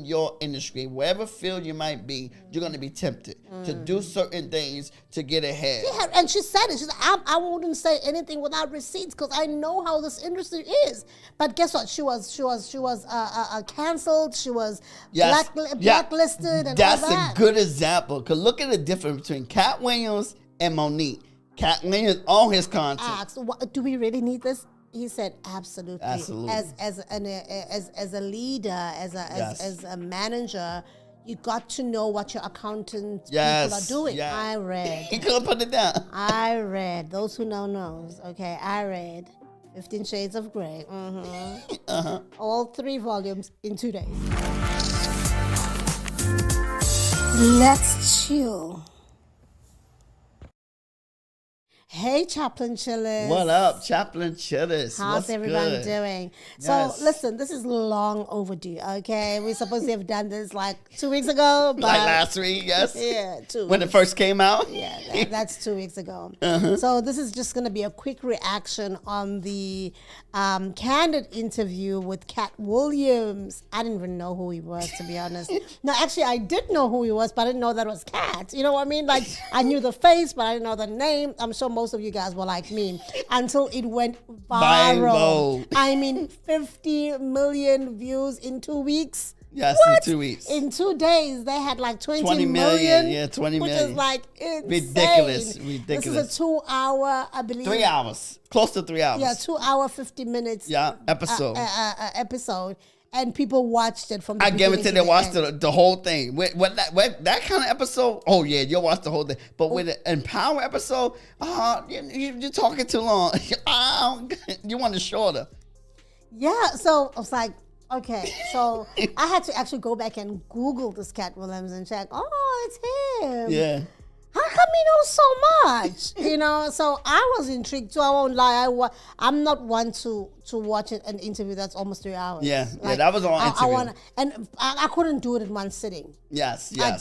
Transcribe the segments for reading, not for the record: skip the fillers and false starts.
your industry, wherever field you might be, you're going to be tempted to do certain things to get ahead. Yeah, and she said it. She said, I wouldn't say anything without receipts because I know how this industry is. But guess what? She was canceled. She was blacklisted and That's all that. a good example. Because look at the difference between Katt Williams and Monique. Katt Williams on his content. Asked, do we really need this? He said, absolutely. Absolutely. As a leader, as a manager, you got to know what your accountant people are doing. Yes. I read. He couldn't put it down. I read. Those who know knows. Okay, I read 15 Shades of Grey. All 3 volumes in 2 days. Let's chill. Hey, Chaplin Chillers. What up, Chaplin Chillers? How's everyone doing? So, listen, this is long overdue, okay? We're supposed to have done this like 2 weeks ago. But like last week, yes? Yeah, 2 weeks. When it first came out? Yeah, that's 2 weeks ago. So this is just going to be a quick reaction on the candid interview with Katt Williams. I didn't even know who he was, to be honest. No, actually, I did know who he was, but I didn't know that was Katt. You know what I mean? Like, I knew the face, but I didn't know the name. I'm sure most of you guys were like me until it went viral. I mean, 50 million views in 2 weeks. Yes, what? in 2 weeks. In 2 days, they had like 20 million. Yeah, 20 which million. Which is like insane. Ridiculous. This is a 2 hour, I believe. 3 hours. Close to 3 hours. Yeah, 2 hour, 50 minutes. Yeah, episode. Episode. And people watched it from the beginning. I guarantee they watched the whole thing. With that kind of episode, oh yeah, you'll watch the whole thing. But with an Empower episode, you're talking too long. You want it shorter. Yeah, so I was like, okay. So I had to actually go back and Google this Katt Williams and check, oh, it's him. Yeah. How come he knows so much? You know, so I was intrigued too. I won't lie. I'm not one to watch an interview that's almost 3 hours. Yeah, like, that was an interview. I couldn't do it in one sitting. Yes. I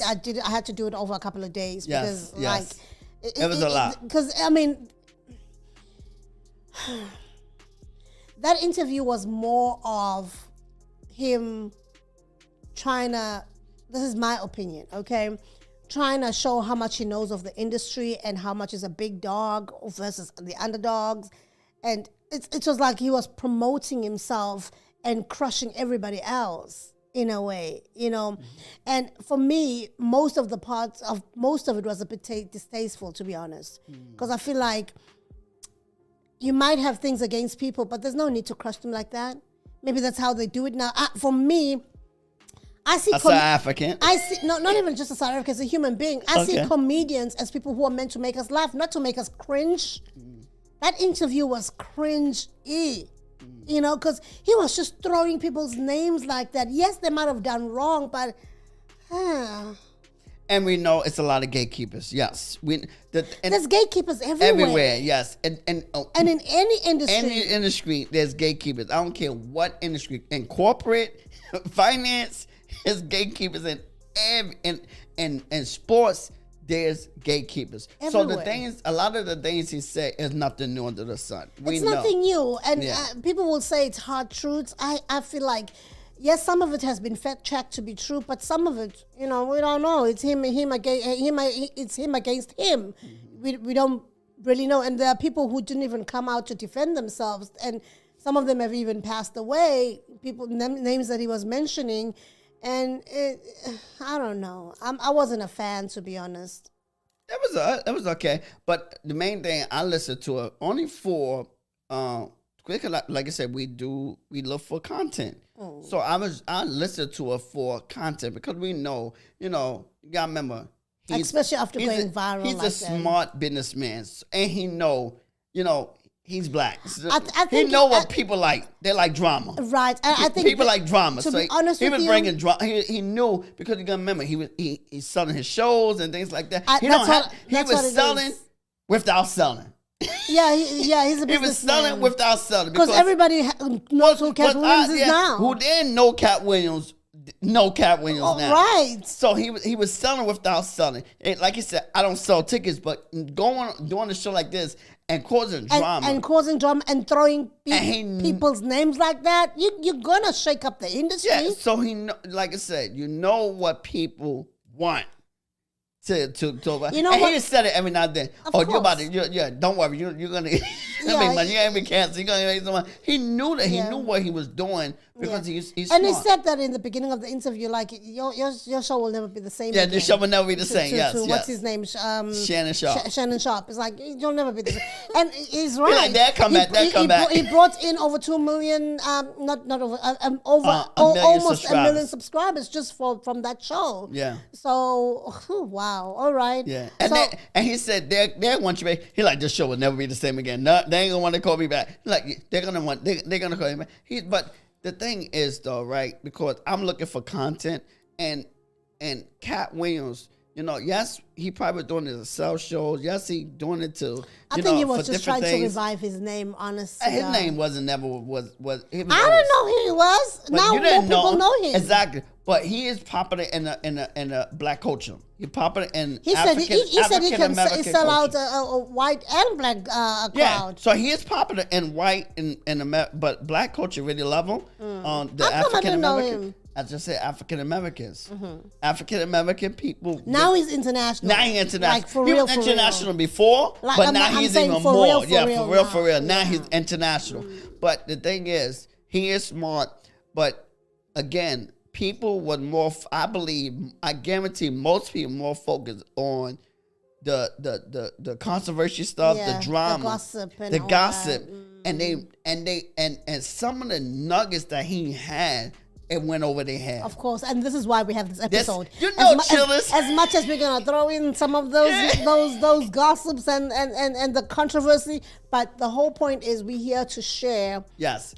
had to do it over a couple of days because it was a lot. Because I mean, that interview was more of him trying to. This is my opinion, okay? Trying to show how much he knows of the industry and how much is a big dog versus the underdogs. And it was like he was promoting himself and crushing everybody else in a way, you know. Mm-hmm. And for me, most of it was a bit distasteful, to be honest. Because I feel like you might have things against people, but there's no need to crush them like that. Maybe that's how they do it now. For me, I see South African. I see not even just a South African, as a human being. I see comedians as people who are meant to make us laugh, not to make us cringe. That interview was cringe-y, you know, because he was just throwing people's names like that. Yes, they might have done wrong, but and we know it's a lot of gatekeepers. Yes, there's gatekeepers everywhere. Everywhere, yes, and in any industry, there's gatekeepers. I don't care what industry, in corporate, finance. There's gatekeepers in sports. There's gatekeepers. Everywhere. So the things, a lot of the things he said is nothing new under the sun. It's nothing new, and people will say it's hard truths. I feel like, yes, some of it has been fact checked to be true, but some of it, you know, we don't know. It's him against him. We don't really know, and there are people who didn't even come out to defend themselves, and some of them have even passed away. People names that he was mentioning. And I don't know. I wasn't a fan, to be honest. It was okay, but the main thing I listened to it only for like I said, we look for content. So I listened to it for content because we know, you gotta remember, especially after going viral. He's a smart businessman, and he know, he's black. He know what people like. They like drama. Right. I think people like drama. To be honest with you, he was bringing drama. He knew, because you gotta remember, he's selling his shows and things like that. He was selling without selling. Yeah, he's a businessman. He was selling without selling. Because everybody knows who Katt Williams is now. Who didn't know Katt Williams know Katt Williams now. Right. So he was selling without selling. Like he said, I don't sell tickets, but doing a show like this and causing drama. And causing drama and throwing people's names like that, you're going to shake up the industry. Yeah, so like I said, you know what people want. To you know and what? he just said it every now and then. Of You're about to, don't worry, you're gonna make money. You ain't be canceled. You're gonna make some money. He knew that. He knew what he was doing because he's and smart. he said that in the beginning of the interview, like your show will never be the same. Yeah, the show will never be the same. Yes. What's his name? Shannon Sharp. Shannon Sharp. It's like you'll never be the same. And he's right. Like, that come back. He brought in over 2 million, not over, almost 1 million subscribers just from that show. Yeah. So wow. All right. Yeah. And he said they want you back. He like, this show will never be the same again. No, they ain't gonna want to call me back. Like they're gonna call me back. But the thing is though, right? Because I'm looking for content and Katt Williams, yes, he probably doing it to sell shows. Yes, he doing it to. I think he was just trying to revive his name. Honestly, his name was. I didn't know who he was. Now more people know him. Exactly, but he is popular in a black culture. He's popular in he said he can sell out a white and black crowd. Yeah, so he is popular in white but black culture really love him. The African American. I just said African Americans. African American people. Now he's international. Now he's international. Like for real, he was international before, but now he's even more. For real. Now he's international. But the thing is, he is smart. But again, people were more. I guarantee most people more focused on the controversy stuff, the drama, the gossip, and some of the nuggets that he had. It went over their head. Of course, and this is why we have this episode. Chillers. As much as we're gonna throw in some of those gossips and the controversy, but the whole point is we're here to share. Yes.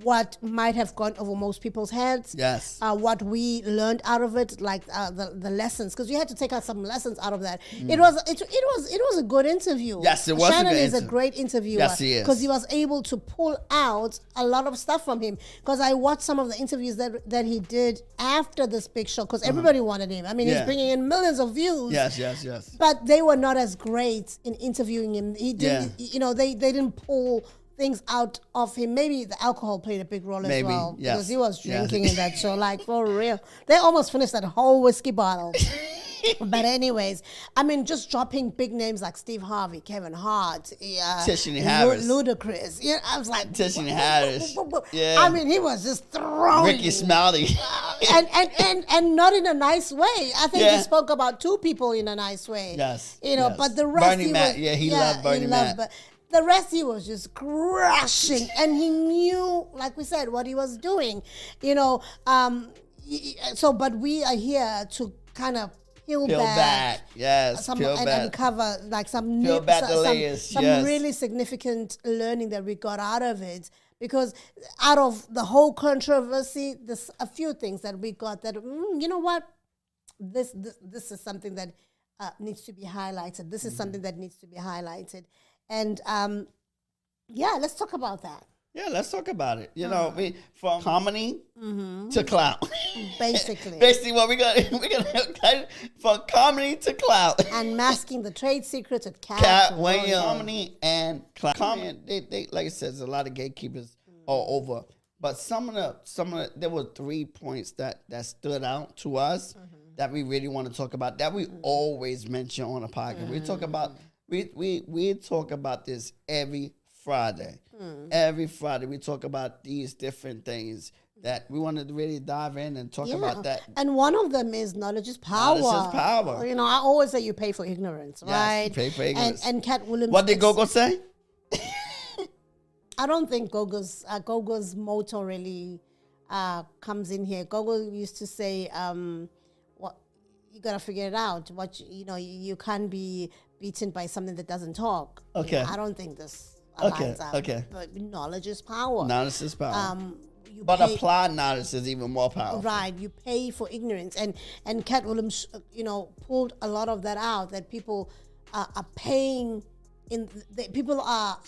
What might have gone over most people's heads. Yes. What we learned out of it, like the lessons, because we had to take out some lessons out of that. It was a good interview. Yes, it was. Shannon is a great interviewer. Yes, he is. Because he was able to pull out a lot of stuff from him. Because I watched some of the interviews that he did after this big show. Because everybody wanted him. I mean, he's bringing in millions of views. Yes. But they were not as great in interviewing him. He didn't. They didn't pull things out of him. Maybe the alcohol played a big role as well. Yes. Because he was drinking in that show, like for real. They almost finished that whole whiskey bottle. But anyways, I mean, just dropping big names like Steve Harvey, Kevin Hart, Tiffany Harris, Ludacris. I was like, Tiffany Harris. Yeah. I mean, he was just throwing Ricky Smiley, and not in a nice way. I think he spoke about two people in a nice way. Yes, but the rest Bernie Mac. He loved Bernie Mac. The rest he was just crushing, and he knew, like we said, what he was doing. But we are here to kind of peel back. Yes, and cover like some really significant learning that we got out of it. Because out of the whole controversy, there's a few things that we got that you know what, this is something that needs to be highlighted. This is something that needs to be highlighted. And let's talk about that. Yeah, let's talk about it. From comedy to clout. Basically what we got from comedy to clout. Unmasking the trade secrets of Katt Williams. Comedy and clout. They like I said, there's a lot of gatekeepers all over. But some of the there were 3 points that stood out to us that we really want to talk about, that we always mention on the podcast. We talk about we talk about this every Friday. Every Friday we talk about these different things that we want to really dive in and talk about that. And one of them is knowledge is power. Knowledge is power. I always say you pay for ignorance, right? You pay for ignorance. And Katt Williams. What did Gogo say? I don't think Gogo's motto really comes in here. Gogo used to say, "What you gotta figure it out. What you can't be beaten by something that doesn't talk." Okay. I don't think this aligns up. Okay. But knowledge is power. Knowledge is power. Applied knowledge is even more powerful. Right. You pay for ignorance, and Katt Williams, pulled a lot of that out. That people are paying. People are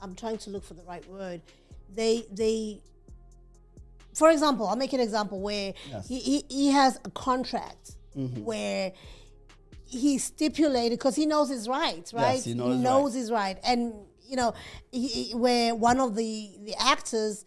I'm trying to look for the right word. They for example, I'll make an example where Yes. he has a contract where he stipulated, because he knows his rights, right? Yes, he knows his right. And, you know, where one of the actors,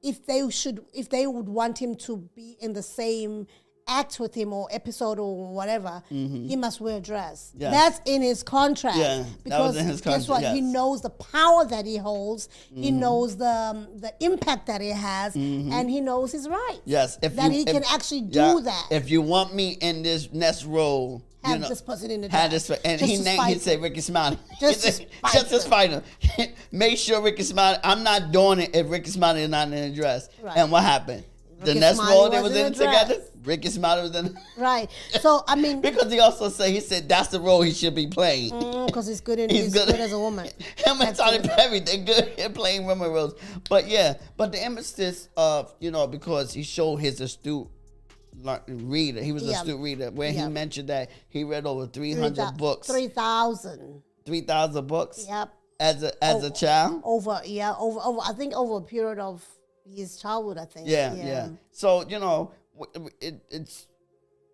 if they would want him to be in the same act with him or episode or whatever, he must wear a dress. Yes. That's in his contract. Yeah, that was in his Guess contract, what? yes. He knows the power that he holds. He knows the impact that he has, and he knows his rights. Yes, He can actually do that. If you want me in this next role, Have this person in the have dress. this, and Just to spite he'd say Ricky Smiley. Just to spite him. Make sure Ricky Smiley. I'm not doing it if Ricky Smiley is not in a dress. Right. And what happened? The Ricky next Smiley role they was was in in a dress. together, Ricky Smiley was in. Right. So I mean, Because he said that's the role he should be playing. because he's good He's good. as a woman. Him and Tyler Perry, they're good at playing women roles. But the emphasis of, because he showed his astute reader. He was an astute reader, where he mentioned that he read over 300 books. 3,000. 3,000 books? Yep. As a child? Over, I think over a period of his childhood, I think. Yeah. So,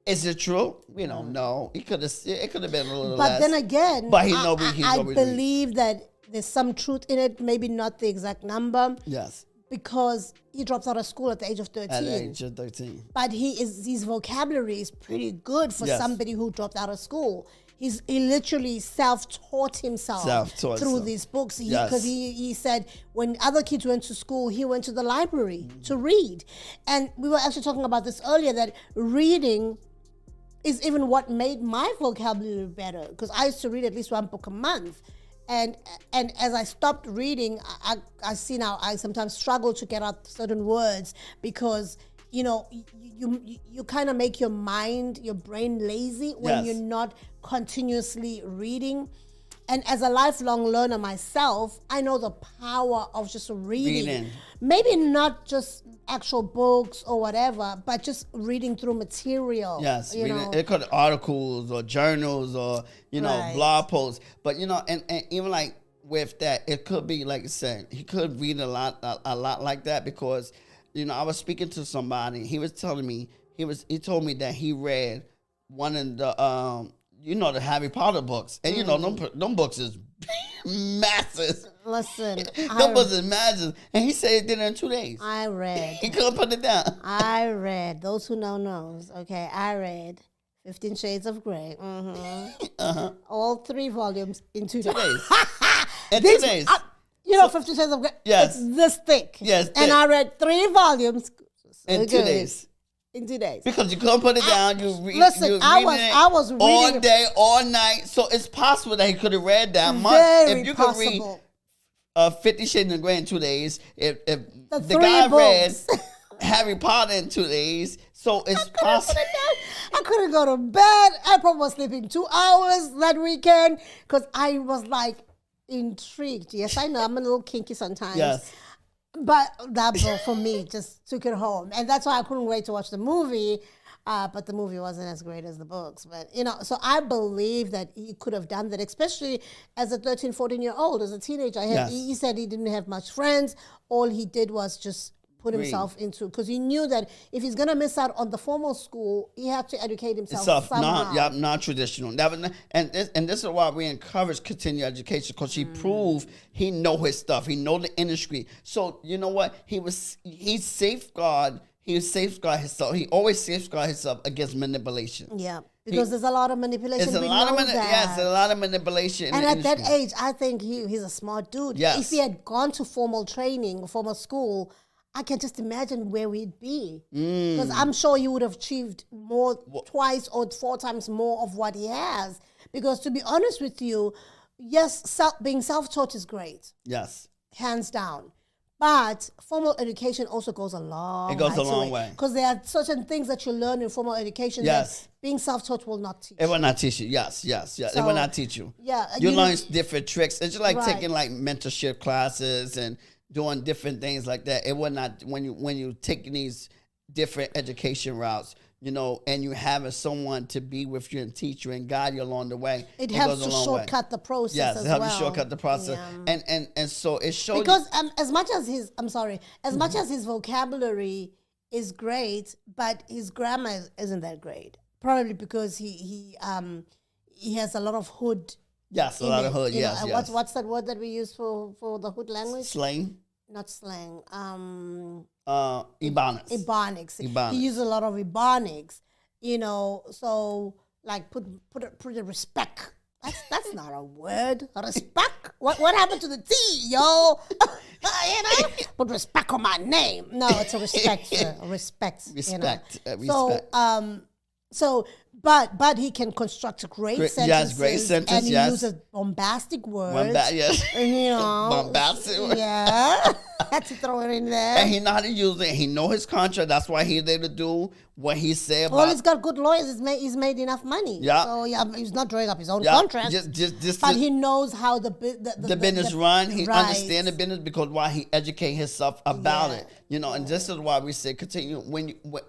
is it true? We don't know. It could have been a little less. But then again, But I believe that there's some truth in it, maybe not the exact number. Yes. Because he dropped out of school at the age of 13. At the age of 13. But his vocabulary is pretty good for somebody who dropped out of school. He literally self-taught himself through these books. Because he said when other kids went to school, he went to the library to read. And we were actually talking about this earlier, that reading is even what made my vocabulary better. Because I used to read at least one book a month. And as I stopped reading, I see now I sometimes struggle to get out certain words because, you kind of make your brain lazy when you're not continuously reading. And as a lifelong learner myself, I know the power of just reading. Maybe not just actual books or whatever, but just reading through material. Yes, it could be articles or journals or, blog posts. But, and even like with that, it could be, like I said, he could read a lot like that because, I was speaking to somebody. He was telling me, he told me that he read one of the, the Harry Potter books. And, them books is massive. Listen. Them books is massive. And he said he did it in 2 days. I read. He couldn't put it down. I read. Those who know knows. Okay, I read 15 Shades of Grey. All 3 volumes in 2 days. 2 days. In 2 days. 50 Shades of Grey. Yes. It's this thick. Yes. And I read 3 volumes. In 2 days. In 2 days. Because you couldn't put it down. I was reading all day, all night. So it's possible that he could have read that much. Very if you possible. Could read 50 Shades of Grey in 2 days, if the 3 guy books. read Harry Potter in 2 days, so it's possible. I couldn't go to bed. I probably was sleeping 2 hours that weekend because I was like intrigued. Yes, I know I'm a little kinky sometimes. Yes. But that book for me just took it home. And that's why I couldn't wait to watch the movie. But the movie wasn't as great as the books. But, so I believe that he could have done that, especially as a 13, 14-year-old, as a teenager. He said he didn't have much friends. All he did was just put himself into, because he knew that if he's going to miss out on the formal school, he had to educate himself somehow. Non-traditional. And this is why we encourage continued education, because he proved he know his stuff. He know the industry. So you know what? He safeguard himself. He always safeguard himself against manipulation. Yeah. Because there's a lot of manipulation. There's a lot of manipulation. And at that age, I think he's a smart dude. Yes. If he had gone to formal training, formal school, I can just imagine where we'd be. Because I'm sure he would have achieved twice or 4 times more of what he has. Because to be honest with you, yes, being self-taught is great. Yes. Hands down. But formal education also goes a long way. It goes a long way. Because there are certain things that you learn in formal education that being self-taught will not teach. It will not teach you. Yes. So, it will not teach you. Yeah. You learn different tricks. It's just like taking like mentorship classes and doing different things like that. It will not, when you taking these different education routes, you know, and you have someone to be with you and teach you and guide you along the way. It helps to shortcut the process. Yes, as it helps well. to shortcut the process. Yeah. And so it shows because as much as his vocabulary is great, but his grammar isn't that great. Probably because he has a lot of hood. Yes, a lot of hood. Yes, yes. What's that word that we use for the hood language? Slang. Not slang. Ebonics. Ebonics. He uses a lot of ebonics. You know, so like put a respect. That's not a word. Respect. What happened to the T, yo? You know, put respect on my name. No, it's a respect. Respect. Respect. You know? But he can construct great sentences. Yes, great sentence. And he uses bombastic words. Yes. You know, bombastic words. Yeah. Had to throw it in there. And he know how to use it. He know his contract. That's why he's there to do what he said. Well, he's got good lawyers. He's made enough money. Yeah. So he's not drawing up his own contract. But he knows how the business run. He right. understands the business because why he educate himself about it. You know, and this is why we say continue.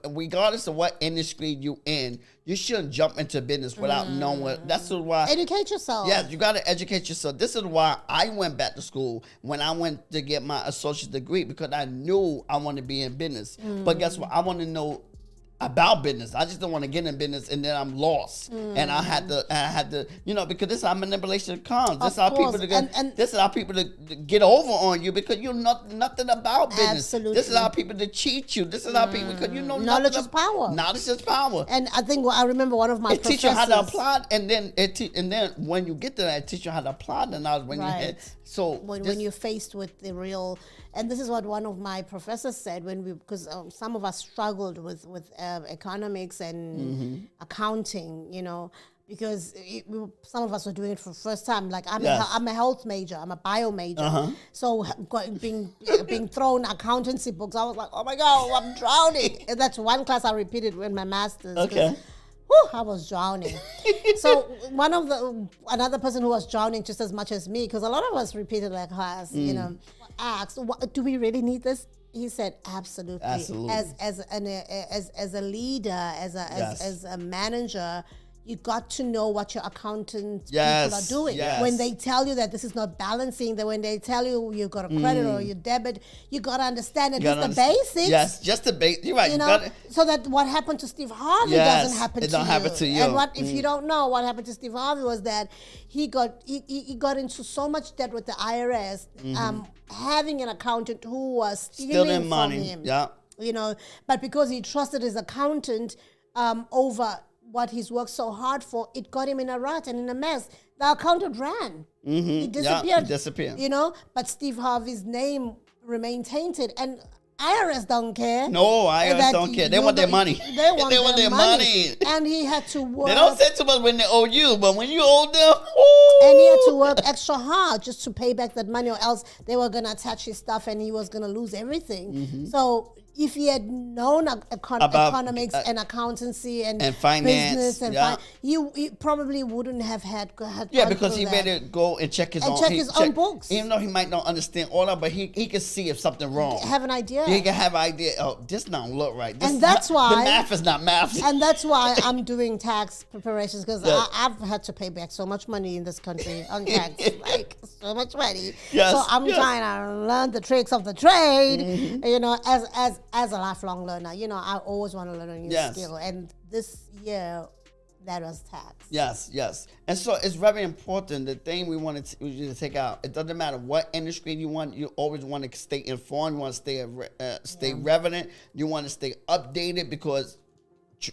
Regardless of what industry you in, you shouldn't jump into business without knowing. That's why educate yourself. Yes, you got to educate yourself. This is why I went back to school when I went to get my associate's degree, because I knew I wanted to be in business. But guess what? I want to know about business. I just don't want to get in business and then I'm lost. And I had to, you know, because this is how manipulation comes. This is how people this is how people to get over on you because you know nothing about business. Absolutely. This is how people to cheat you. This is how people, because you know knowledge is power. Knowledge is power. And I think I remember one of my professors. It teach you how to apply, and then when you get to that, it teach you how to apply the knowledge when you hit. So when you're faced with the real, and this is what one of my professors said because some of us struggled with economics and accounting, you know, because some of us were doing it for the first time. Like I'm a health major, I'm a bio major, so being thrown accountancy books, I was like, oh my God, I'm drowning. And that's one class I repeated in my master's. Okay. Whew, I was drowning. So another person who was drowning just as much as me, because a lot of us repeated that class, you know, asked, do we really need this? He said, absolutely. As a leader, as a manager, you got to know what your accountant people are doing. Yes. When they tell you that this is not balancing, that when they tell you you've got a credit or your debit, you got to understand at least the basics. Yes, just the basics. You're right. You know, so that what happened to Steve Harvey doesn't happen to you. It don't happen to you. And if you don't know, what happened to Steve Harvey was that he got into so much debt with the IRS, having an accountant who was stealing money from him. Yeah. You know, but because he trusted his accountant over what he's worked so hard for, it got him in a rut and in a mess. The accountant ran. He disappeared. Yeah, he disappeared. You know, but Steve Harvey's name remained tainted. And IRS don't care. No, IRS don't care. They want their money. They want their money. And he had to work. They don't say too much when they owe you, but when you owe them, and he had to work extra hard just to pay back that money, or else they were going to attach his stuff and he was going to lose everything. So if he had known economics and accountancy and finance, business and he probably wouldn't have had because he better go and check his own books. Even though he might not understand all that, but he can see if something wrong. Have an idea. He can have an idea. Oh, this don't look right. And that's why the math is not math. And that's why I'm doing tax preparations, because I've had to pay back so much money in this country on tax, like so much money. Yes, so I'm trying to learn the tricks of the trade. You know, as a lifelong learner, you know, I always want to learn a new skill. And this year, that was tax. Yes. And so it's very important. The thing we want to take out, it doesn't matter what industry you want. You always want to stay informed. You want to stay relevant. You want to stay updated, because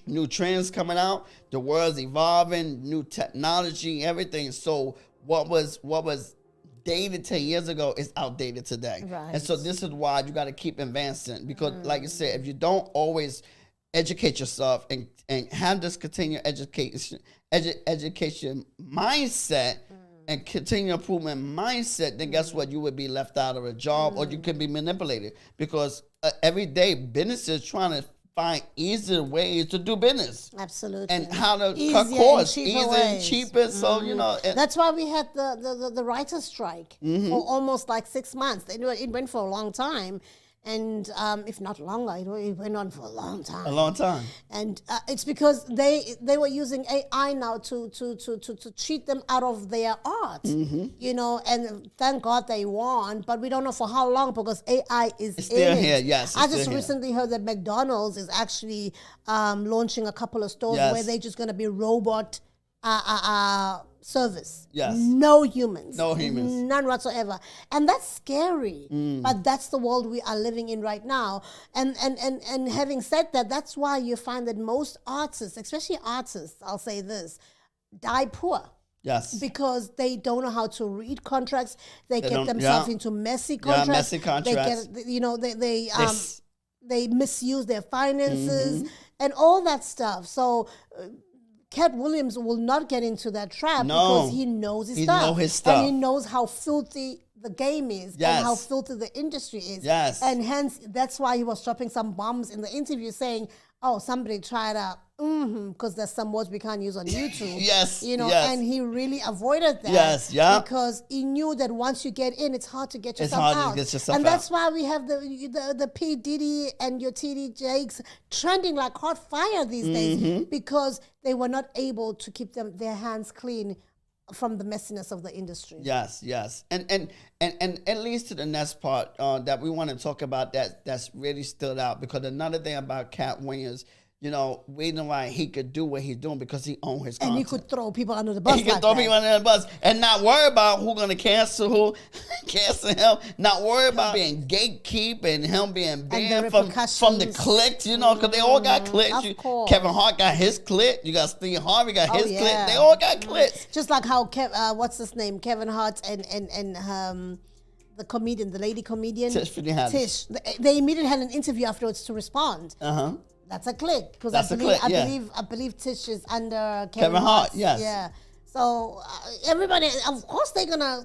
new trends coming out. The world's evolving. New technology, everything. So what was dated 10 years ago is outdated today. Right. And so this is why you got to keep advancing, because like you said, if you don't always educate yourself and have this continued education mindset and continual improvement mindset, then guess what? You would be left out of a job, or you could be manipulated, because every day businesses trying to find easier ways to do business. Absolutely. And how to cut costs easier and cheaper. So, you know. That's why we had the writer's strike for almost like 6 months. It went for a long time. And if not longer, it went on for a long time. A long time. And it's because they were using AI now to cheat them out of their art, you know. And thank God they won, but we don't know for how long because AI is still here. Yes, I just recently heard that McDonald's is actually launching a couple of stores where they're just going to be robot service. Yes. No humans. No humans. None whatsoever. And that's scary. But that's the world we are living in right now. And having said that, that's why you find that most artists, especially artists, I'll say this, die poor. Yes. Because they don't know how to read contracts. They get themselves into messy contracts. Yeah, messy contracts. They get, you know, they misuse their finances and all that stuff. So Katt Williams will not get into that trap because he knows his stuff. Knows his stuff. And he knows how filthy the game is and how filthy the industry is. Yes. And hence, that's why he was dropping some bombs in the interview saying, oh, somebody tried to, because there's some words we can't use on YouTube. You know, and he really avoided that. Yes, yeah. Because he knew that once you get in, it's hard to get yourself out. It's hard out. to get yourself and out. that's why we have the P. Diddy and your TD Jakes trending like hot fire these days because they were not able to keep their hands clean from the messiness of the industry. Yes. And it leads to the next part that we want to talk about that's really stood out, because another thing about Katt Williams, you know, reason why he could do what he's doing because he owns his content. And he could throw people under the bus. He could throw people under the bus and not worry about who's going to cancel him, not worry about being gatekeep and him being banned from the clicks, you know, because they all got clicks. Kevin Hart got his click. You got Steve Harvey got his click. They all got clicks. Just like how, what's his name? Kevin Hart and the comedian, the lady comedian. Tish. They immediately had an interview afterwards to respond. That's a click because I believe Tish is under Kevin Hart. Yes. Yeah. So everybody, of course, they're gonna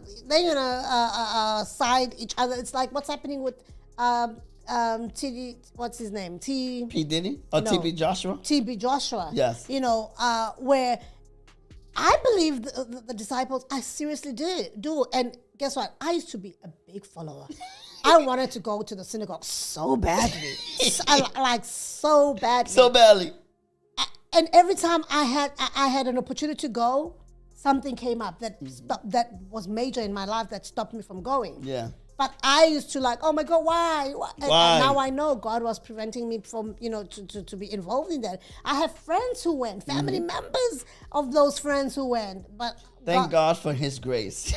side each other. It's like what's happening with TD. What's his name? P. Diddy or TB Joshua. TB Joshua. Yes. You know where I believe the disciples. I seriously do. And guess what? I used to be a big follower. I wanted to go to the synagogue so badly. So badly. And every time I had an opportunity to go, something came up that was major in my life that stopped me from going. Yeah. But I used to oh my God, why? And now I know God was preventing me from, to be involved in that. I have friends who went, family members of those friends who went, but thank God for His grace.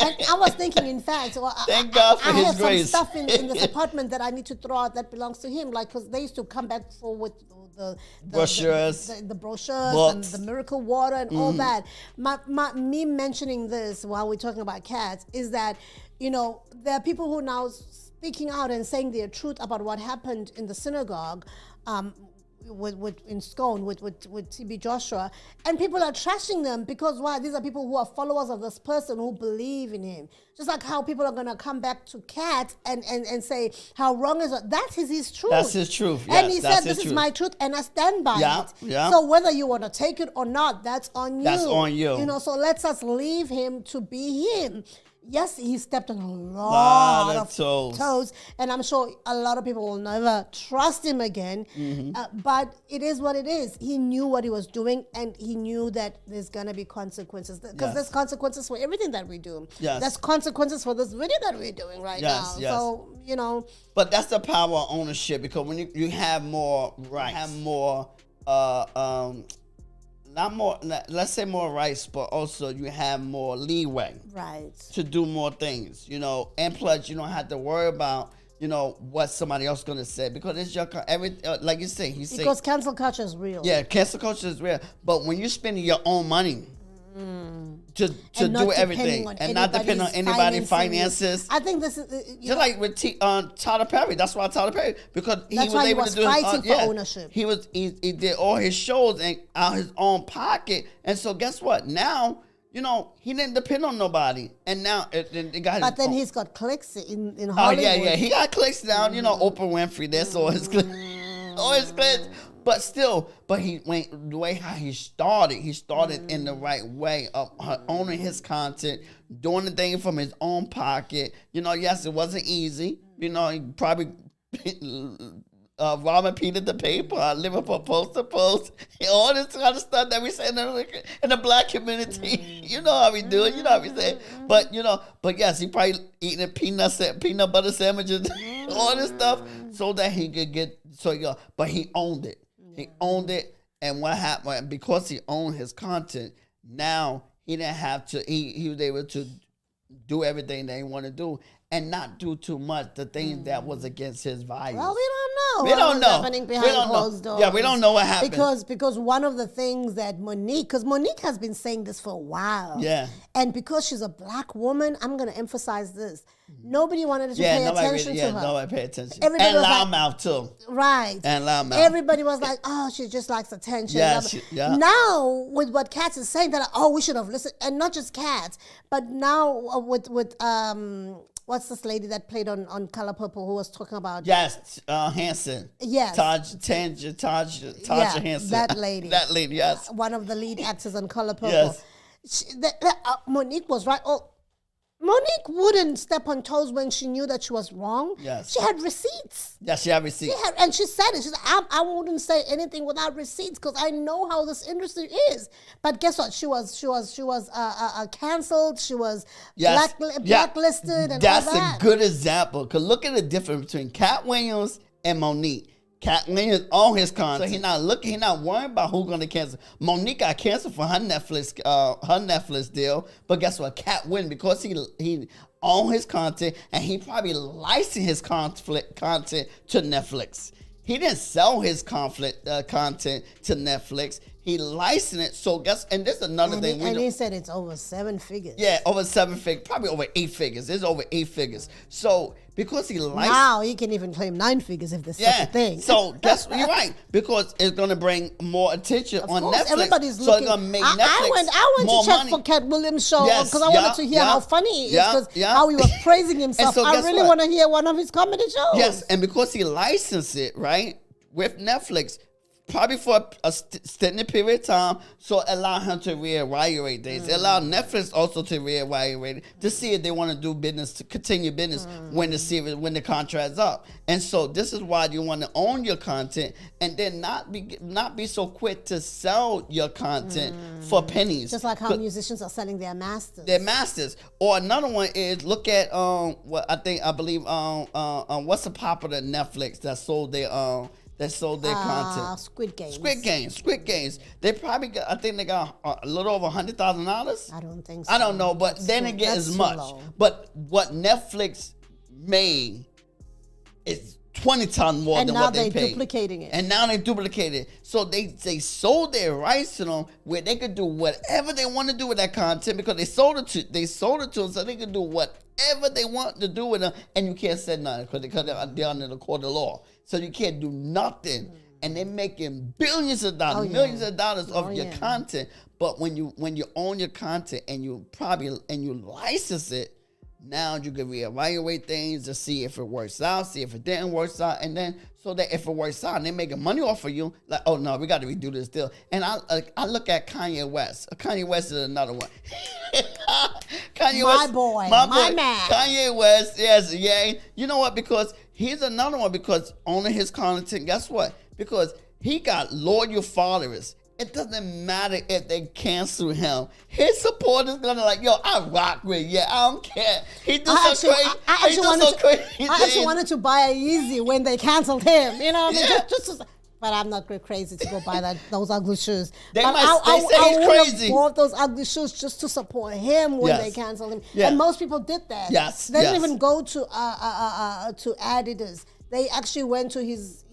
And I was thinking, in fact, thank God for His grace. I have some stuff in this apartment that I need to throw out that belongs to Him, because they used to come back with the brochures, the brochures, books, and the miracle water and all that. Me mentioning this while we're talking about cats is that, there are people who are now speaking out and saying their truth about what happened in the synagogue. In Scone with TB Joshua, and people are trashing them because why? These are people who are followers of this person who believe in him. Just like how people are gonna come back to Katt and say how wrong is it? That is his truth. That's his truth. Yes, and he said, "This is my truth, and I stand by it." Yeah. So whether you want to take it or not, that's on you. That's on you. So let's us leave him to be him. Yes, he stepped on a lot of toes, and I'm sure a lot of people will never trust him again. But it is what it is. He knew what he was doing, and he knew that there's gonna be consequences because there's consequences for everything that we do. Yes. There's consequences for this video that we're doing right now. Yes. So But that's the power of ownership, because when you have more rights, have more not more, let's say more rights, but also you have more leeway, right, to do more things, and plus you don't have to worry about, what somebody else is gonna say, because it's your like you say, because cancel culture is real. Yeah, cancel culture is real, but when you're spending your own money to do everything and not depend on anybody's finances. I think this is just like with Tyler Perry. That's why Tyler Perry, because he was able to do fighting for ownership. He did all his shows and out his own pocket, and so guess what? Now he didn't depend on nobody, and now it got. But then he's got clicks in Hollywood. Oh yeah, he got clicks down. Oprah Winfrey. That's all his clicks. All his clicks. But still, he went the way how he started. He started in the right way of owning his content, doing the thing from his own pocket. Yes, it wasn't easy. He probably robbing Peter the paper, living for post to post, all this kind of stuff that we say in the black community. You know how we do it. You know how we say it. But yes, he probably eating peanut butter sandwiches, all this stuff, so that he could get but he owned it. He owned it, and what happened because he owned his content? Now he didn't have to. He was able to do everything that he wanted to do and not do too much the things that was against his values. Well, we don't know. We don't know. Happening behind closed doors. Yeah, we don't know what happened. Because one of the things that Monique has been saying this for a while. Yeah. And because she's a black woman, I'm going to emphasize this. Nobody wanted to pay attention to her. Nobody paid attention. Everybody and loudmouth too. Right. And loudmouth. Everybody was like, oh, she just likes attention. Yeah, Now, with what Katt is saying, that, we should have listened. And not just Katt, but now with what's this lady that played on Color Purple who was talking about? Yes, Hanson. Yes. Tasha Hanson. That lady. That lady, yes. One of the lead actors on Color Purple. Yes. Monique was right. Monique wouldn't step on toes when she knew that she was wrong. Yes. She had receipts. Yes, she had receipts. And she said it. She said, I wouldn't say anything without receipts because I know how this industry is. But guess what? She was canceled. She was blacklisted and That's all that. a good example. Because look at the difference between Katt Williams and Monique. Katt Williams on his content. So he not worrying about who's gonna cancel. Monique got canceled for her Netflix deal. But guess what? Katt Williams, because he on his content and he probably licensed his content to Netflix. He didn't sell his content to Netflix. He licensed it. So and this is another thing. He said it's over 7 figures. Yeah, over 7 figures, probably over 8 figures. It's over 8 figures. So because he licensed, now he can even claim 9 figures if there's such a thing. So you're right, because it's gonna bring more attention on Netflix. Everybody's so looking. It's gonna make Netflix I went more to check money. for Katt Williams' show because I wanted to hear how funny he is, because how he was praising himself. So I really want to hear one of his comedy shows. Yes, and because he licensed it, right, with Netflix, probably for a extended period of time, so allow him to reevaluate things. Allow Netflix also to reevaluate it to see if they want to do business, to continue business when the contract's up. And so this is why you want to own your content and then not be so quick to sell your content for pennies. Just like how musicians are selling their masters. Their masters. Or another one is look at I believe what's the popular Netflix that sold their content. Squid Games. They probably got, I think they got a little over $100,000. I don't think so. I don't know, but they didn't get as much. But what Netflix made is 20 times more than what they paid. And now they're duplicating it. And now they duplicate it. So they sold their rights to them where they could do whatever they want to do with that content because they sold it to them so they could do whatever they want to do with them. And you can't say nothing because they're under the court of law. So you can't do nothing. And they're making billions of dollars, millions of dollars of your content. But when you own your content and you license it, now you can reevaluate things to see if it works out, see if it didn't work out, and then so that if it works out and they're making money off of you, like, oh no, we got to redo this deal. And I look at Kanye West. Kanye West is another one. My boy, my man. Kanye West, yes, yeah. You know what? Because he's another one because owning his content, guess what? Because he got loyal followers. It doesn't matter if they cancel him. His supporters gonna like, yo, I rock with you. I don't care. He do some crazy. I actually wanted to buy a Yeezy when they canceled him. You know, but I'm not crazy to go buy those ugly shoes. They say he's crazy. I bought those ugly shoes just to support him when they canceled him. Yeah. And most people did that. Yes. They didn't even go to Adidas. They actually went to his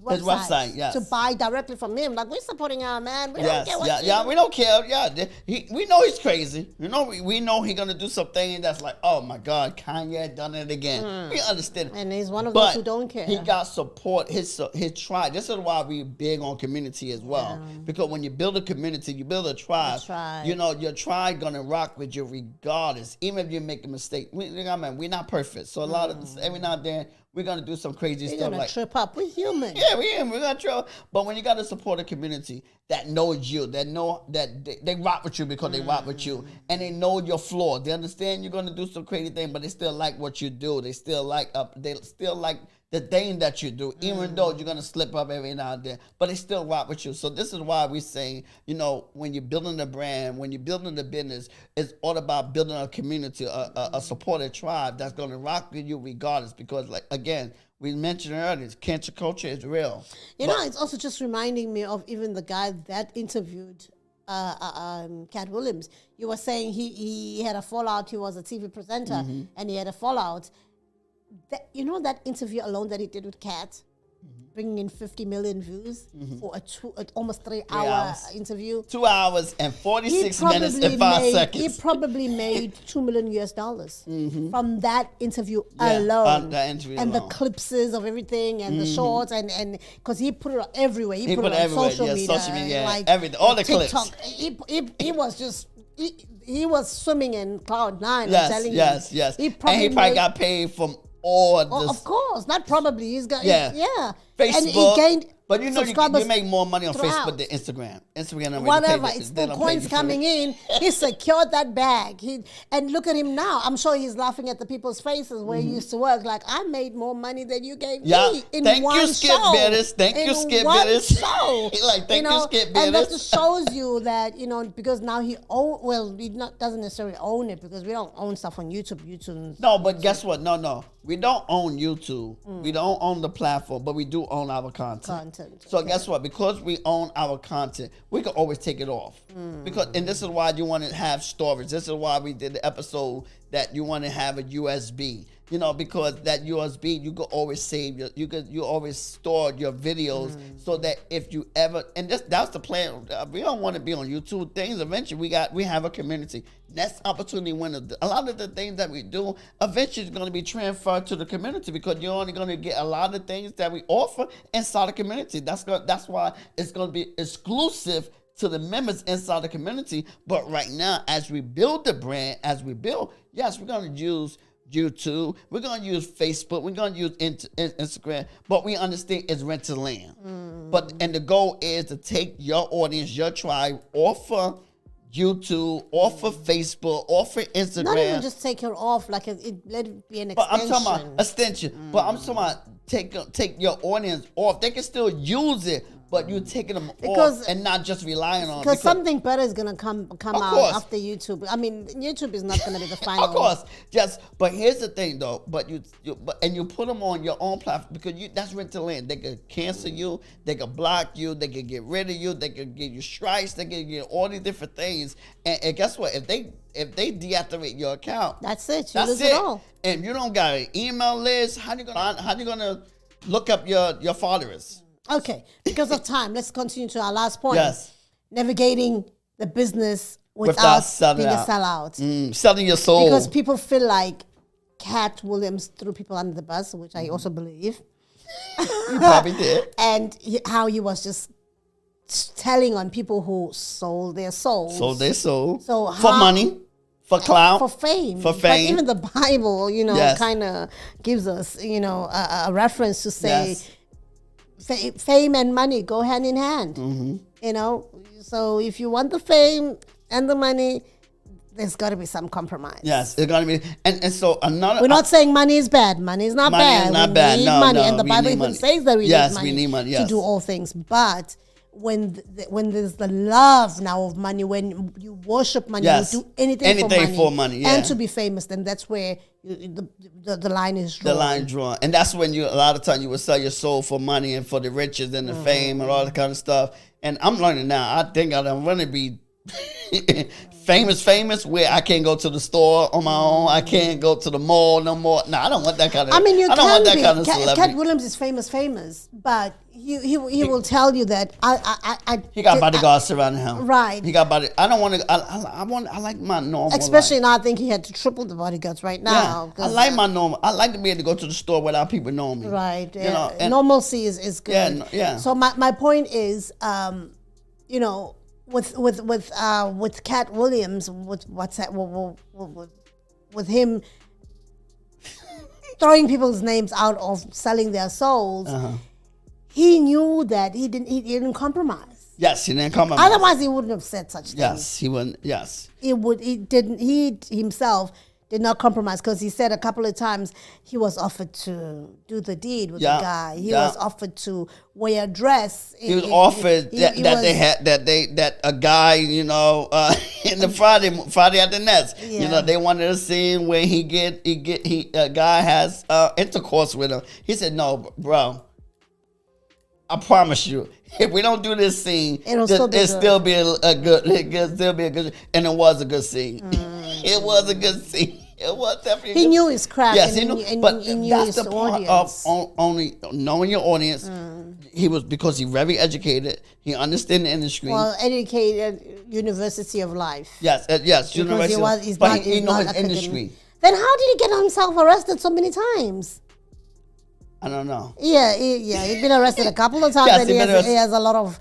website, to buy directly from him. Like, we're supporting our man. We don't care what we don't care. Yeah, we know he's crazy. You know, we know he's gonna do something that's like, oh my God, Kanye done it again. We understand. And he's one of those who don't care. He got support. His tribe. This is why we big on community as well. Because when you build a community, you build a tribe. You know, your tribe gonna rock with you regardless, even if you make a mistake. We're not perfect, so a lot of every now and then we're gonna do some crazy stuff. We're gonna trip up. We're human. Yeah, we're gonna trip. But when you gotta support a community that knows you, that know that they rock with you because they rock with you, and they know your flaws. They understand you're gonna do some crazy thing, but they still like what you do. They still like the thing that you do, even though you're gonna slip up every now and then, but they still rock with you. So this is why we say, when you're building a brand, when you're building a business, it's all about building a community, a supported tribe that's gonna rock with you regardless. Because, like, again, we mentioned earlier, cancel culture is real. It's also just reminding me of even the guy that interviewed Katt Williams. You were saying he had a fallout. He was a TV presenter, and he had a fallout. That interview alone that he did with Katt, bringing in 50 million views for a almost 3-hour interview. 2 hours and 46 minutes and 5 seconds. He probably made $2 million from that interview alone. The clipses of everything and the shorts and because he put it everywhere. He put it on social media, like everything, all the TikTok. clips. He was just. He was swimming in cloud nine. Yes, I'm telling yes, you. yes. He probably got paid from all this. Of course, not probably. He's got Facebook. And he gained. But you make more money on Facebook than Instagram. Instagram, whatever. It's still coins coming in. He secured that bag. And look at him now. I'm sure he's laughing at the people's faces where he used to work. Like, I made more money than you gave me in one show. Thank you, Skip Bitters. Show. Thank you, Skip Bitters. And that just shows you that, because now he doesn't necessarily own it, because we don't own stuff on YouTube. No, but guess what? No. We don't own YouTube. We don't own the platform, but we do own our content. So guess what? Because we own our content, we can always take it off. And this is why you want to have storage. This is why we did the episode that you want to have a USB. Because that USB, you can always save you always store your videos so that if you ever, and that's the plan. We don't want to be on YouTube things. Eventually, we have a community. Next opportunity when a lot of the things that we do eventually is going to be transferred to the community, because you're only going to get a lot of things that we offer inside the community. That's why it's going to be exclusive to the members inside the community. But right now, as we build the brand, yes, we're going to use YouTube, we're going to use Facebook, we're going to use Instagram, but we understand it's rent to land. And the goal is to take your audience, your tribe, off of YouTube, off of Facebook, off of Instagram. Not even just take it off, let it be an extension. But I'm talking about extension. But I'm talking about take your audience off. They can still use it, but you're taking them off and not just relying on it. Because something better is going to come out after YouTube. I mean, YouTube is not going to be the final. Of course. Yes. But here's the thing, though. But you put them on your own platform, because that's rent to land. They could cancel you. They could block you. They could get rid of you. They could give you strikes. They could get all these different things. And guess what? If they deactivate your account, that's it. You lose it all. And you don't got an email list. How you gonna look up your followers? Okay, because of time, let's continue to our last point. Yes. Navigating the being a sellout. Selling your soul. Because people feel like Katt Williams threw people under the bus, which I also believe. You probably did. And how he was just telling on people who sold their souls. So for money. For clout. For fame. For fame. But even the Bible, kind of gives us, a reference to say, fame and money go hand in hand. So if you want the fame and the money, there's got to be some compromise. Yes, there's got to be. And so another. We're not saying money is bad. Money is not bad. Money is not bad. We need money, and the Bible even says that we need money to do all things. But when there's the love now of money, when you worship money, you do anything for money, and to be famous, then that's where the line is drawn. The line drawn. And that's when a lot of times you will sell your soul for money and for the riches and the fame and all that kind of stuff. And I'm learning now. I think I'm going to be famous where I can't go to the store on my own. I can't go to the mall no more. No, I don't want that kind of. I mean, I don't want that kind of celebrity. Katt Williams is famous, but he will tell you that he got bodyguards surrounding him. Right. He got body. I don't want to. I like my normal. Especially now, I think he had to triple the bodyguards right now. Yeah, I like my normal. I like to be able to go to the store without people knowing me. Right. And normalcy is good. Yeah. So my point is, with Katt Williams, with him throwing people's names out of selling their souls, he knew that he didn't compromise. Yes, he didn't compromise. Otherwise, he wouldn't have said such things. Yes, he wouldn't. Yes, he himself did not compromise, because he said a couple of times he was offered to do the deed with the guy. He was offered to wear a dress. He was offered that a guy, you know, in the Friday at the Nets, you know, they wanted a scene where a guy has intercourse with him. He said, "No, bro, I promise you, if we don't do this scene, it'll still be a good, and it was a good scene. It was a good scene. It was definitely. He knew his craft. Yes, he knew. But he knew that's his the part audience. of only knowing your audience. Because he's very educated. He understands the industry. Well, educated, University of Life. Yes, University. He knows his industry. Then how did he get himself arrested so many times? I don't know. Yeah, he's been arrested a couple of times, Yes, and he has a lot of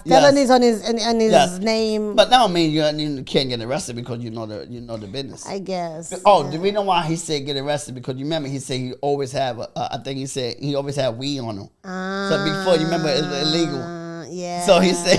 felonies on his name. But that don't mean you can't get arrested because you know the business. I guess. Oh, the reason why he said get arrested because you remember he said he always have I think he said he always had weed on him. So before you remember it was illegal. Yeah. So he said.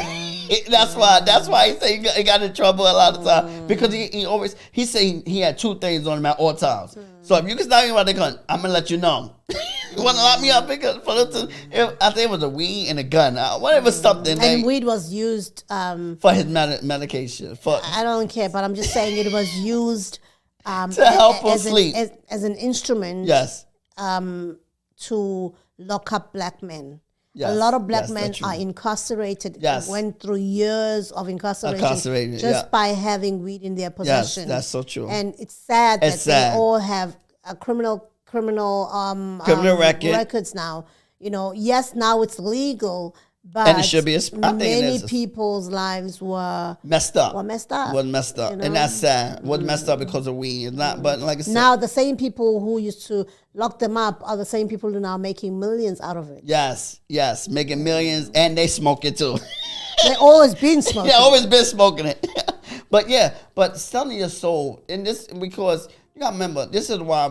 That's why he said he got in trouble a lot of times because he said he had 2 things on him at all times. So if you can start about the gun, I'm gonna let you know. You want to lock me up because I think it was a weed and a gun, whatever something. And weed was used for his medication. I don't care, but I'm just saying it was used to help him sleep as an instrument. Yes. To lock up black men. Yes, a lot of black men are incarcerated. Yes. Went through years of incarceration just by having weed in their possession. Yes, that's so true. And it's sad that they all have a criminal records now. You know, yes, now it's legal, but and it should be many people's lives were messed up. Was messed up. You know? And that's sad. Was messed up because of weed. It's not, but like I said, now the same people who used to lock them up are the same people who are now making millions out of it. Yes, making millions, and they smoke it too. They always been smoking. They always been smoking it. but selling your soul, and this because you gotta remember, this is why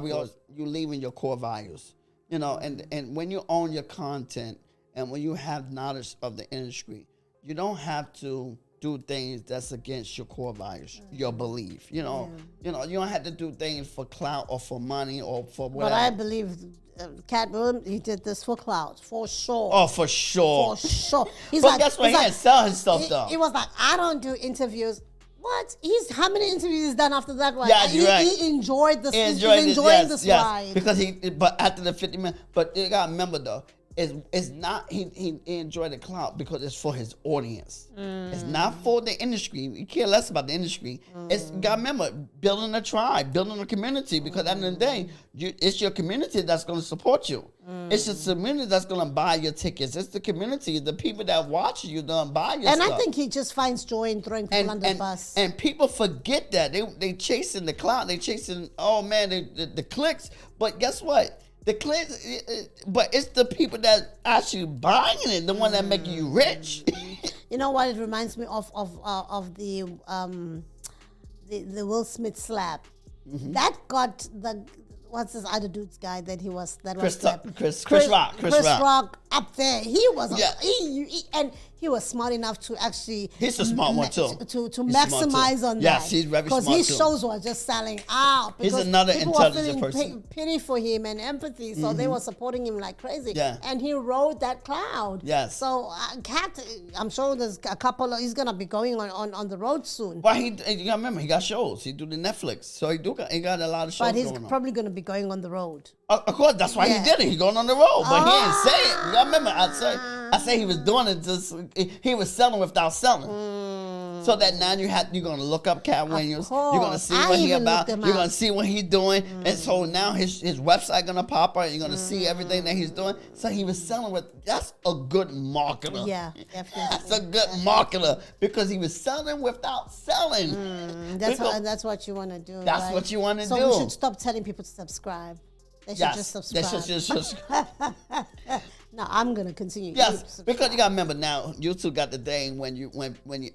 you leaving your core values, you know, and when you own your content and when you have knowledge of the industry, you don't have to do things that's against your core values, your belief. You know, you don't have to do things for clout or for money or for whatever. But I believe Katt Williams, he did this for clout, for sure. Oh, for sure. For sure. But guess what? He didn't sell his stuff though. He was like, I don't do interviews. What? How many interviews he's done after that one? Yeah, you're right. He enjoyed this. He's enjoying this ride. Because but after the 50 minutes, but you gotta remember though, it's not he enjoyed the clout because it's for his audience. It's not for the industry. You care less about the industry. It's you gotta remember building a tribe, building a community. Because at the end of the day, it's your community that's gonna support you. It's the community that's gonna buy your tickets. It's the community, the people that watch you, gonna buy your stuff. And I think he just finds joy in throwing people under the bus. And people forget that they chasing the clout. They chasing the clicks. But guess what? The clicks, but it's the people that actually buying it, the one that making you rich. You know what? It reminds me of the Will Smith slap. That got what's this other dude's guy that was slapped? Chris Rock up there. He was and he was smart enough to actually. He's a smart one too. To maximize on that. Yes, he's very smart too. Because his shows were just selling out. He's another intelligent person. People were feeling pity for him and empathy, so they were supporting him like crazy. Yeah. And he rode that cloud. Yes. So Katt, I'm sure there's a couple. He's gonna be going on the road soon. Well, you gotta remember he got shows. He do the Netflix, so he got a lot of shows. But he's probably gonna be going on the road. Of course, that's why he did it. He's going on the road, but he didn't say it. You gotta remember, I say he was doing it just he was selling without selling. So that now you're gonna look up Katt Williams. You're gonna see what he about. You're gonna see what he's doing, and so now his website gonna pop up. You're gonna see everything that he's doing. So he was selling that's a good marketer. Yeah, definitely. That's a good marketer because he was selling without selling. That's what you want to do. That's what you want to do. So we should stop telling people to subscribe. They should just subscribe. They should No, I'm gonna continue. Yes, because you gotta remember now, YouTube got the thing when you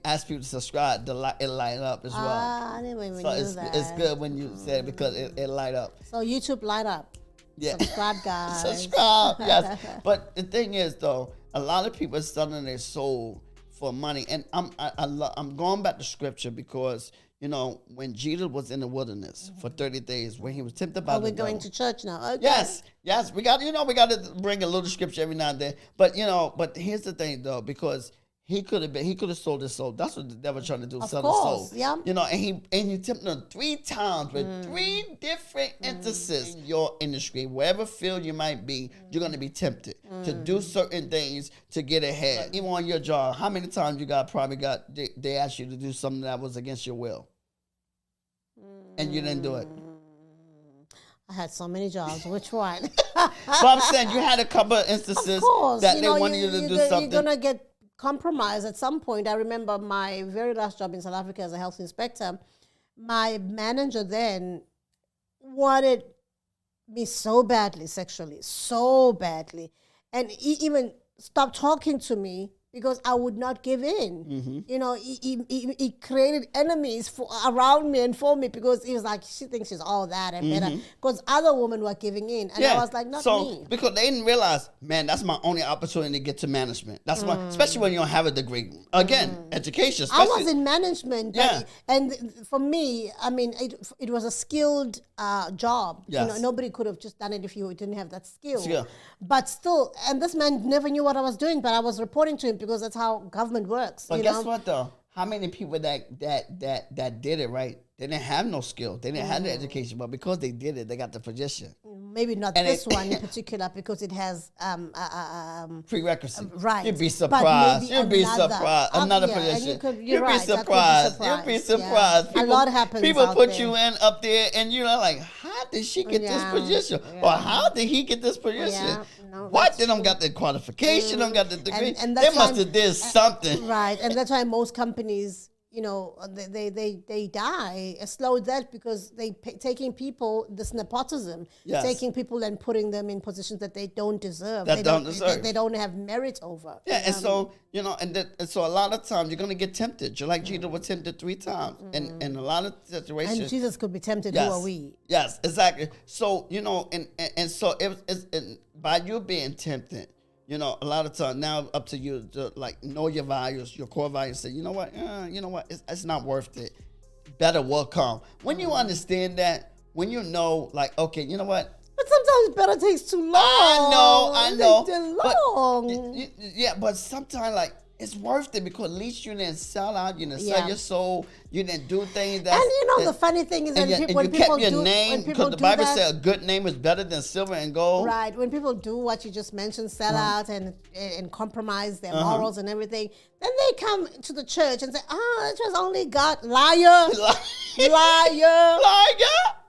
ask people to subscribe, it light up as well. I didn't even know that. It's good when you say it because it light up. So YouTube light up. Yeah. Subscribe, guys. Subscribe, yes. But the thing is, though, a lot of people are selling their soul for money, and I'm going back to scripture because you know, when Jesus was in the wilderness for 30 days, when he was tempted by the We're devil. going to church now. Okay. Yes, we got to bring a little scripture every now and then. But here's the thing though, because he could have sold his soul. That's what the devil trying to do, sell his soul. Yeah. You know, and he tempted him 3 times with 3 different instances in your industry, wherever field you might be, you're gonna be tempted to do certain things to get ahead. Even on your job, how many times you they asked you to do something that was against your will, and you didn't do it? I had so many jobs. Which one? But I'm saying you had a couple of instances that they wanted you to do something. You're gonna get compromised at some point. I remember my very last job in South Africa as a health inspector. My manager then wanted me so badly sexually, so badly, and he even stopped talking to me because I would not give in. You know, he created enemies around me and for me because he was like, she thinks she's all that and better. Because other women were giving in. And I was like, not me. Because they didn't realize, man, that's my only opportunity to get to management. That's why, especially when you don't have a degree. Again, education. I was in management. And for me, I mean, it was a skilled job. Yes. You know, nobody could have just done it if you didn't have that skill. Yeah. But still, and this man never knew what I was doing, but I was reporting to him because that's how government works. But guess what though? How many people that did it, right? They didn't have no skill. They didn't have the education, but because they did it, they got the position. Maybe not this one in particular because it has prerequisite. Right. You'd be surprised. You'd be surprised. Another position. You'd be surprised. You'd be surprised. Yeah. A lot happens. People put you in up there, and you're like, how did she get this position? Or how did he get this position? Yeah. No, what? They don't got the qualification. Don't got the degree. And they must have did something. Right. And that's why most companies, you know, they die a slow death because taking people, this nepotism, taking people and putting them in positions that they don't deserve. They don't have merit over. Yeah, and so, you know, and so a lot of times you're going to get tempted. Just like Jesus was tempted 3 times. And a lot of situations. And Jesus could be tempted, who are we? Yes, exactly. So, you know, and so it's by you being tempted, you know, a lot of times now up to you to like know your values, your core values. Say, you know what, it's not worth it. Better will come. When you understand that, when you know, like, okay, you know what? But sometimes better takes too long. I know. It takes too long. But sometimes like it's worth it because at least you didn't sell out, you didn't sell your soul, you didn't do things that. And you know the funny thing is that when people kept your name, because the Bible says a good name is better than silver and gold. Right. When people do what you just mentioned, sell out and compromise their morals and everything, then they come to the church and say, it was only God. Liar. Liar.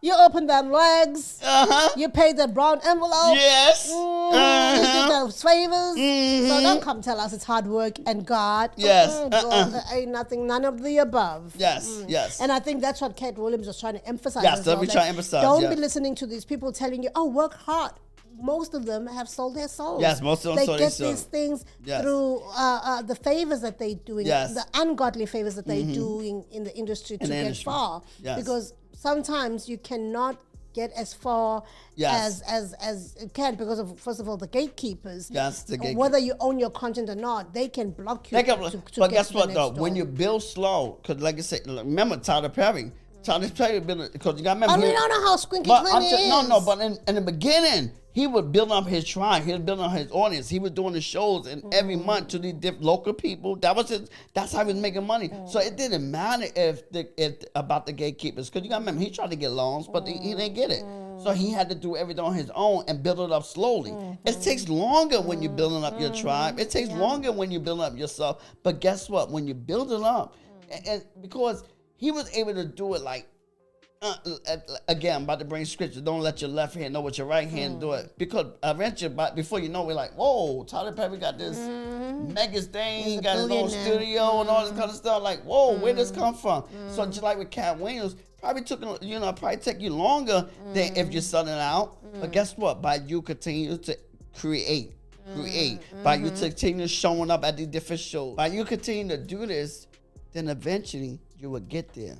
You opened their legs. You paid the brown envelope. Yes. You did those favors. So don't come tell us it's hard work and God. Yes. Ain't nothing, none of the above. Yes. And I think that's what Katt Williams was trying to emphasize. Yes, that's what we're trying to emphasize. Don't be listening to these people telling you, work hard. Most of them have sold their souls. Yes, most of them sold their souls. They get these things through the favors that they're doing, the ungodly favors that they're doing in the industry to get far. Yes. Because sometimes you cannot get as far as you can because of, first of all, the gatemapers. Yes, the gatekeepers. Whether you own your content or not, they can block you. But guess what though? When you build slow, because like I said, remember Tyler Perry, because you got to remember. We don't know how Squinky Clinton is. No, but in the beginning, he was building up his tribe. He was building up his audience. He was doing the shows and every month to these local people. That's how he was making money. So it didn't matter if about the gatekeepers, because you got to remember, he tried to get loans, but he didn't get it. So he had to do everything on his own and build it up slowly. It takes longer when you're building up your tribe. It takes longer when you're building up yourself. But guess what? When you build it up, and because he was able to do it like, again, I'm about to bring scripture. Don't let your left hand know what your right hand do it. Because eventually, before you know, we're like, whoa, Tyler Perry got this mega thing, he got his own studio and all this kind of stuff. Like, whoa, where did this come from? So just like with Katt Williams, probably take you longer than if you're selling it out. But guess what? By you continue to create, by you continue showing up at these different shows, by you continue to do this, then eventually you will get there.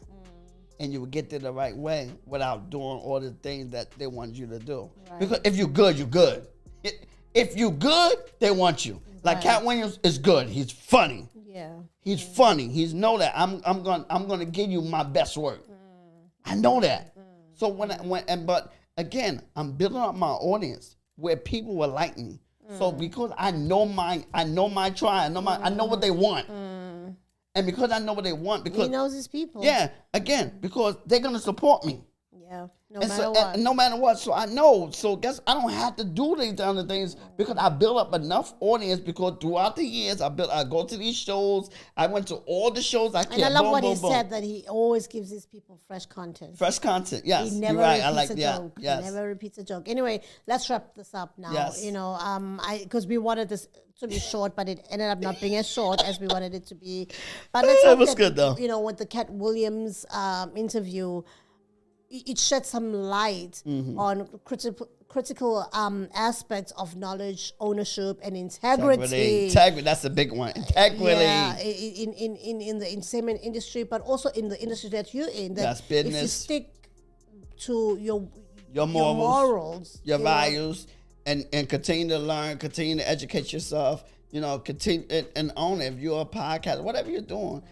And you will get there the right way without doing all the things that they want you to do. Right. Because if you're good, you're good. If you good, they want you. Like Katt Williams is good. He's funny. Yeah. He's funny. He's know that I'm gonna give you my best work. I know that. So but again, I'm building up my audience where people will like me. So because I know my tribe, I know what they want. And because I know what they want, because he knows his people. Yeah, again, because they're gonna support me. Yeah. No matter what. So I know. So guess I don't have to do these other things because I built up enough audience. Because throughout the years, I go to these shows. I went to all the shows I can. And I love what he said, that he always gives his people fresh content. Fresh content, yes. He never You're right. repeats I like a that. joke. Yes. He never repeats a joke. Anyway, let's wrap this up now. Yes. You know, because we wanted this to be short, but it ended up not being as short as we wanted it to be. But let's hope it was that, good though. You know, with the Katt Williams interview, it shed some light on critical aspects of knowledge, ownership, and integrity. Integrity, that's a big one. Integrity. Yeah, in the entertainment industry, but also in the industry that you're in. That's business. If you stick to your morals, your you values, and continue to learn, continue to educate yourself. You know, continue and own it. If you're a podcast, whatever you're doing,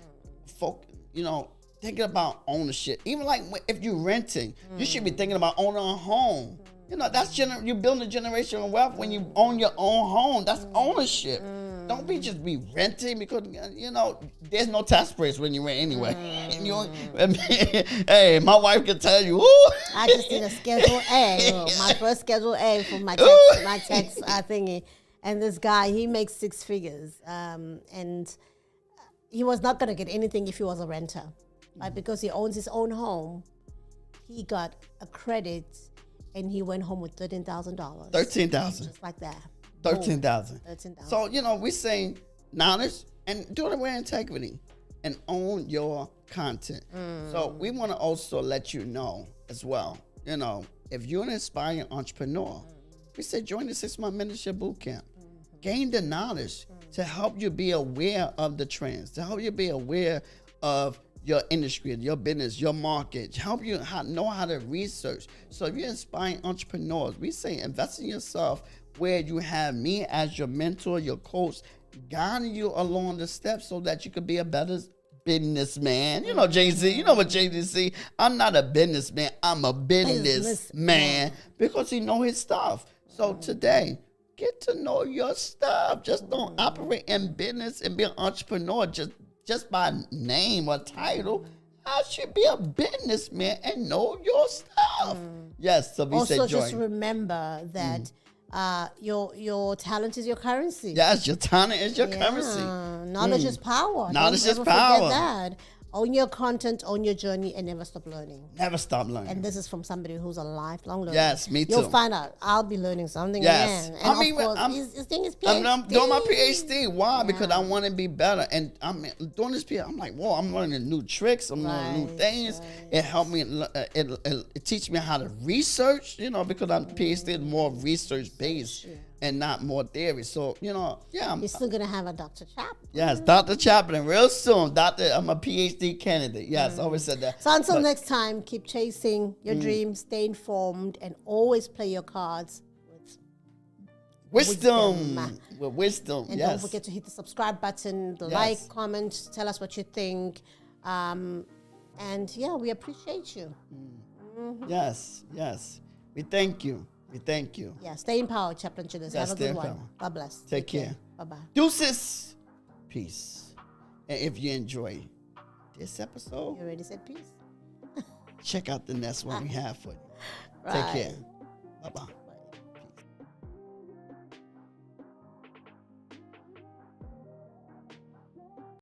thinking about ownership. Even like if you're renting, you should be thinking about owning a home. You know, that's you're building a generational wealth when you own your own home. That's ownership. Don't be renting because there's no tax breaks when you rent anyway. Hey, my wife can tell you. I just did a Schedule A, my first Schedule A for my tax thingy, and this guy, he makes 6 figures, and he was not going to get anything if he was a renter. Right, because he owns his own home, he got a credit, and he went home with $13,000. $13,000, just like that. $13,000. $13,000. So we're saying knowledge and do it with integrity, and own your content. So we want to also let you know as well. If you're an aspiring entrepreneur, we said join the 6-month mentorship bootcamp. Gain the knowledge to help you be aware of the trends, to help you be aware of your industry, your business, your market, help you know how to research. So if you're inspiring entrepreneurs, we say invest in yourself where you have me as your mentor, your coach, guiding you along the steps so that you could be a better businessman. Jay-Z, you know what Jay-Z say? I'm not a businessman, I'm a businessman because he know his stuff. So today, get to know your stuff. Just don't operate in business and be an entrepreneur just by name or title. I should be a businessman and know your stuff. Yes, so we said join. Also, just remember that your talent is your currency. Yes, your talent is your currency. Knowledge is power. Knowledge is Don't power. forget that. Own your content, own your journey, and never stop learning. Never stop learning. And this is from somebody who's a lifelong learner. Yes, me too. You'll find out. I'll be learning something yes. again. And his thing is PhD. I'm doing my PhD. Why? Because I want to be better. And I'm doing this PhD. I'm like, whoa, I'm learning new tricks. I'm learning new things. Right. It helped me. It teach me how to research, because I'm PhD is more research based. And not more theory. So, you're still going to have a Dr. Chaplin. Yes, Dr. Chaplin, real soon. I'm a PhD candidate. Yes, always said that. So until next time, keep chasing your dreams, stay informed, and always play your cards with wisdom. With wisdom, and don't forget to hit the subscribe button, like, comment, tell us what you think. And we appreciate you. Yes. We thank you. Thank you. Yeah, stay empowered, Chaplain Chillers. Have a good one. God bless. Take care. Bye-bye. Deuces. Peace. And if you enjoy this episode, you already said peace. check out the next one we have for you. Right. Take care.